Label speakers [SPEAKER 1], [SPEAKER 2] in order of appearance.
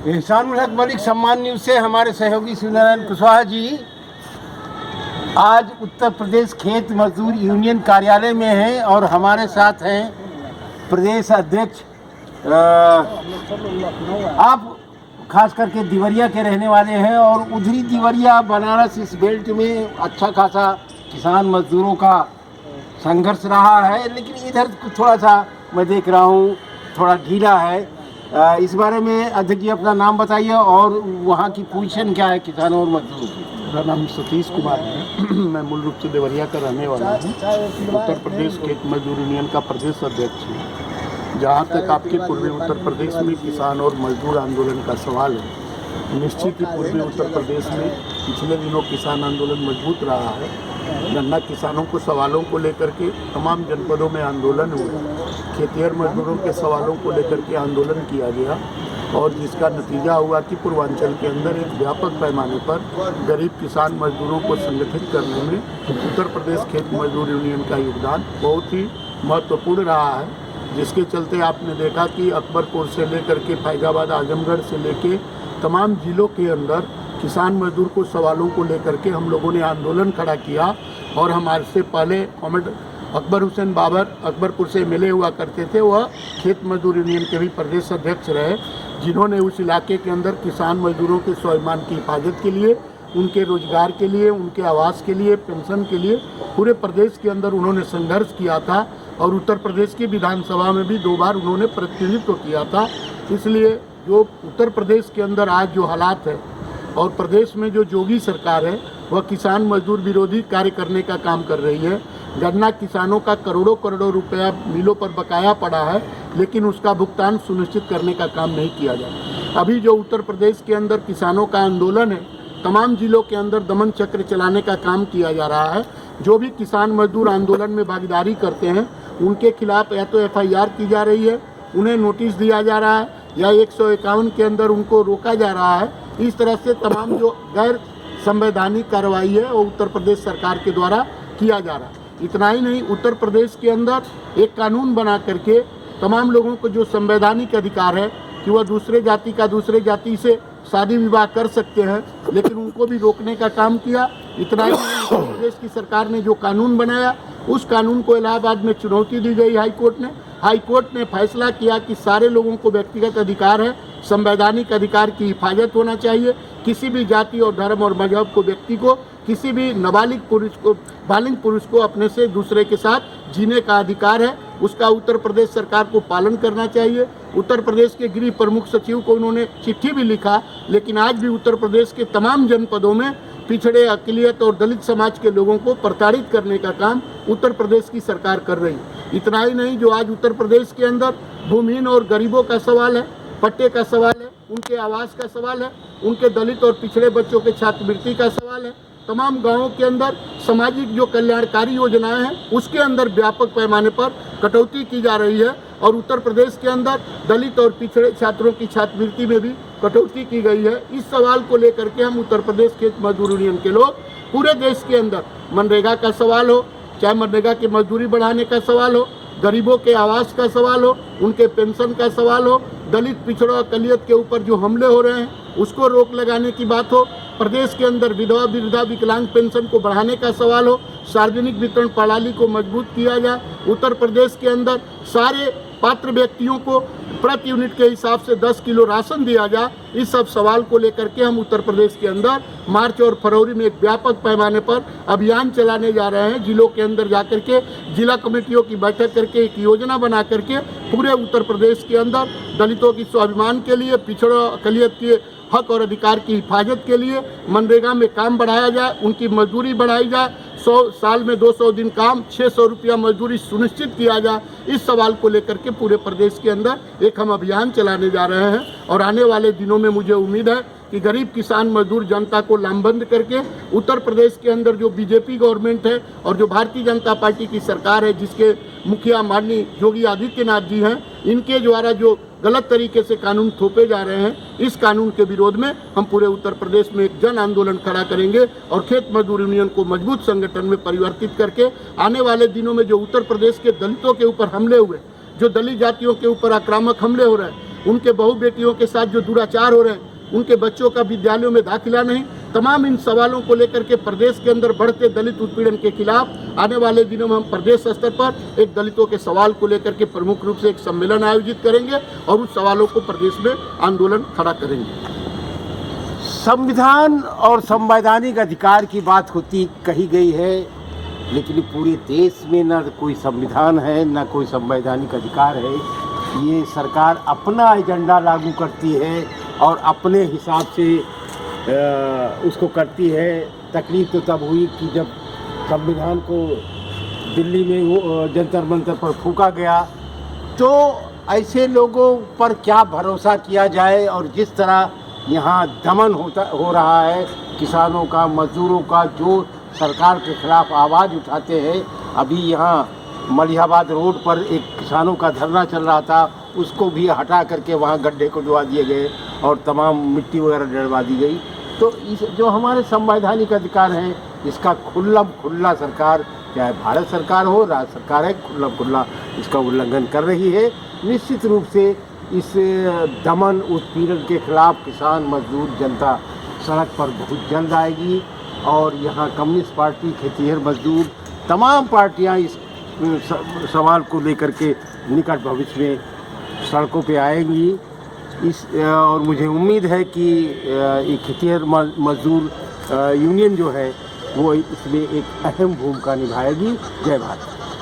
[SPEAKER 1] एहसानुल हक मलिक सम्मान न्यूज़ से हमारे सहयोगी सूर्यनारायण कुशवाहा जी आज उत्तर प्रदेश खेत मजदूर यूनियन कार्यालय में हैं और हमारे साथ हैं प्रदेश अध्यक्ष। आप खास करके दिवरिया के रहने वाले हैं और उधरी दिवरिया बनारस इस बेल्ट में अच्छा खासा किसान मजदूरों का संघर्ष रहा है, लेकिन इधर थोड़ा सा मैं देख रहा हूँ थोड़ा ढीला है। इस बारे में अध्यक्ष जी अपना नाम बताइए और वहाँ की पोजीशन क्या है किसानों और मजदूरों की।
[SPEAKER 2] मेरा नाम सतीश कुमार है। मैं मूल रूप से देवरिया का रहने वाला हूँ। उत्तर प्रदेश खेत मजदूर यूनियन का प्रदेश अध्यक्ष हूँ। जहाँ तक आपके पूर्वी उत्तर प्रदेश में किसान और मजदूर आंदोलन का सवाल है, निश्चित ही पूर्वी उत्तर प्रदेश में पिछले दिनों किसान आंदोलन मजबूत रहा है। गन्ना किसानों को सवालों को लेकर के तमाम जनपदों में आंदोलन हुए, खेतिहर मजदूरों के सवालों को लेकर के आंदोलन किया गया और जिसका नतीजा हुआ कि पूर्वांचल के अंदर एक व्यापक पैमाने पर गरीब किसान मजदूरों को संगठित करने में उत्तर प्रदेश खेत मजदूर यूनियन का योगदान बहुत ही महत्वपूर्ण रहा है। जिसके चलते आपने देखा कि अकबरपुर से लेकर के फैजाबाद, आजमगढ़ से लेके तमाम जिलों के अंदर किसान मजदूर को सवालों को लेकर के हम लोगों ने आंदोलन खड़ा किया और हमारे से पहले कॉमरेड अकबर हुसैन बाबर अकबरपुर से मिले हुआ करते थे, वह खेत मजदूर यूनियन के भी प्रदेश अध्यक्ष रहे, जिन्होंने उस इलाके के अंदर किसान मजदूरों के स्वाभिमान की हिफाजत के लिए, उनके रोजगार के लिए, उनके आवास के लिए, पेंशन के लिए पूरे प्रदेश के अंदर उन्होंने संघर्ष किया था और उत्तर प्रदेश की विधानसभा में भी 2 बार उन्होंने प्रतिनिधित्व किया था। इसलिए जो उत्तर प्रदेश के अंदर आज जो हालात है और प्रदेश में जो योगी सरकार है वह किसान मजदूर विरोधी कार्य करने का काम कर रही है। गन्ना किसानों का करोड़ों करोड़ों रुपया मिलों पर बकाया पड़ा है, लेकिन उसका भुगतान सुनिश्चित करने का काम नहीं किया जाता। अभी जो उत्तर प्रदेश के अंदर किसानों का आंदोलन है, तमाम जिलों के अंदर दमन चक्र चलाने का काम किया जा रहा है। जो भी किसान मजदूर आंदोलन में भागीदारी करते हैं उनके खिलाफ या तो FIR की जा रही है, उन्हें नोटिस दिया जा रहा है, या 151 के अंदर उनको रोका जा रहा है। इस तरह से तमाम जो गैर संवैधानिक कार्रवाई है वो उत्तर प्रदेश सरकार के द्वारा किया जा रहा है। इतना ही नहीं, उत्तर प्रदेश के अंदर एक कानून बना करके तमाम लोगों को जो संवैधानिक अधिकार है कि वह दूसरे जाति से शादी विवाह कर सकते हैं, लेकिन उनको भी रोकने का काम किया। इतना ही नहीं, उत्तर प्रदेश की सरकार ने जो कानून बनाया उस कानून को इलाहाबाद में चुनौती दी गई। हाई कोर्ट ने फैसला किया कि सारे लोगों को व्यक्तिगत अधिकार है, संवैधानिक अधिकार की हिफाजत होना चाहिए। किसी भी जाति और धर्म और मजहब को व्यक्ति को, किसी भी नाबालिग पुरुष को अपने से दूसरे के साथ जीने का अधिकार है, उसका उत्तर प्रदेश सरकार को पालन करना चाहिए। उत्तर प्रदेश के गृह प्रमुख सचिव को उन्होंने चिट्ठी भी लिखा, लेकिन आज भी उत्तर प्रदेश के तमाम जनपदों में पिछड़े, अक़लियत और दलित समाज के लोगों को प्रताड़ित करने का काम उत्तर प्रदेश की सरकार कर रही है। इतना ही नहीं, जो आज उत्तर प्रदेश के अंदर भूमिहीन और गरीबों का सवाल है, पट्टे का सवाल है, उनके आवास का सवाल है, उनके दलित और पिछड़े बच्चों के छात्रवृत्ति का सवाल है, तमाम गांवों के अंदर सामाजिक जो कल्याणकारी योजनाएं हैं उसके अंदर व्यापक पैमाने पर कटौती की जा रही है और उत्तर प्रदेश के अंदर दलित और पिछड़े छात्रों की छात्रवृत्ति में भी कटौती की गई है। इस सवाल को लेकर के हम उत्तर प्रदेश खेत मजदूर यूनियन के लोग पूरे देश के अंदर, मनरेगा का सवाल हो, चाहे मनरेगा की मजदूरी बढ़ाने का सवाल हो, गरीबों के आवास का सवाल हो, उनके पेंशन का सवाल हो, दलित पिछड़ों अक़लियत के ऊपर जो हमले हो रहे हैं उसको रोक लगाने की बात हो, प्रदेश के अंदर विधवा वृद्धा विकलांग पेंशन को बढ़ाने का सवाल हो, सार्वजनिक वितरण प्रणाली को मजबूत किया जाए, उत्तर प्रदेश के अंदर सारे पात्र व्यक्तियों को प्रति यूनिट के हिसाब से 10 किलो राशन दिया जाए। इस सब सवाल को लेकर के हम उत्तर प्रदेश के अंदर मार्च और फरवरी में एक व्यापक पैमाने पर अभियान चलाने जा रहे हैं। जिलों के अंदर जाकर के जिला कमेटियों की बैठक करके एक योजना बना करके पूरे उत्तर प्रदेश के अंदर दलितों की स्वाभिमान के लिए, पिछड़ों अक़लियत के हक और अधिकार की हिफाजत के लिए मनरेगा में काम बढ़ाया जाए, उनकी मजदूरी बढ़ाई जाए, 100 साल में 200 दिन काम, 600 रुपया मजदूरी सुनिश्चित किया जाए। इस सवाल को लेकर के पूरे प्रदेश के अंदर एक हम अभियान चलाने जा रहे हैं और आने वाले दिनों में मुझे उम्मीद है कि गरीब किसान मजदूर जनता को लामबंद करके उत्तर प्रदेश के अंदर जो बीजेपी गवर्नमेंट है और जो भारतीय जनता पार्टी की सरकार है, जिसके मुखिया माननीय योगी आदित्यनाथ जी हैं, इनके द्वारा जो गलत तरीके से कानून थोपे जा रहे हैं, इस कानून के विरोध में हम पूरे उत्तर प्रदेश में एक जन आंदोलन खड़ा करेंगे और खेत मजदूर यूनियन को मजबूत संगठन में परिवर्तित करके आने वाले दिनों में जो उत्तर प्रदेश के दलितों के ऊपर हमले हुए, जो दलित जातियों के ऊपर आक्रामक हमले हो रहे हैं, उनके बहू बेटियों के साथ जो दुराचार हो रहे हैं, उनके बच्चों का विद्यालयों में दाखिला नहीं, तमाम इन सवालों को लेकर के प्रदेश के अंदर बढ़ते दलित उत्पीड़न के खिलाफ आने वाले दिनों में हम प्रदेश स्तर पर एक दलितों के सवाल को लेकर के प्रमुख रूप से एक सम्मेलन आयोजित करेंगे और उस सवालों को प्रदेश में आंदोलन खड़ा करेंगे।
[SPEAKER 1] संविधान और संवैधानिक अधिकार की बात कही गई है, लेकिन पूरे देश में न कोई संविधान है न कोई संवैधानिक अधिकार है। ये सरकार अपना एजेंडा लागू करती है और अपने हिसाब से उसको करती है। तकलीफ तो तब हुई कि जब संविधान को दिल्ली में वो जंतर मंतर पर फूंका गया, तो ऐसे लोगों पर क्या भरोसा किया जाए। और जिस तरह यहाँ दमन हो रहा है किसानों का, मजदूरों का, जो सरकार के खिलाफ आवाज़ उठाते हैं। अभी यहाँ मलिहाबाद रोड पर एक किसानों का धरना चल रहा था, उसको भी हटा करके वहाँ गड्ढे खुदवा दिए गए और तमाम मिट्टी वगैरह डलवा दी गई। तो इस जो हमारे संवैधानिक अधिकार हैं, इसका खुला सरकार, चाहे भारत सरकार हो, राज्य सरकार है, खुला इसका उल्लंघन कर रही है। निश्चित रूप से इस दमन उत्पीड़न के खिलाफ किसान, मजदूर, जनता सड़क पर बहुत जल्द आएगी और यहाँ कम्युनिस्ट पार्टी, खेतीहर मजदूर, तमाम पार्टियाँ इस सवाल को लेकर के निकट भविष्य में सड़कों पे आएंगी। और मुझे उम्मीद है कि ये खेतीहर मजदूर यूनियन जो है वो इसमें एक अहम भूमिका निभाएगी। जय भारत।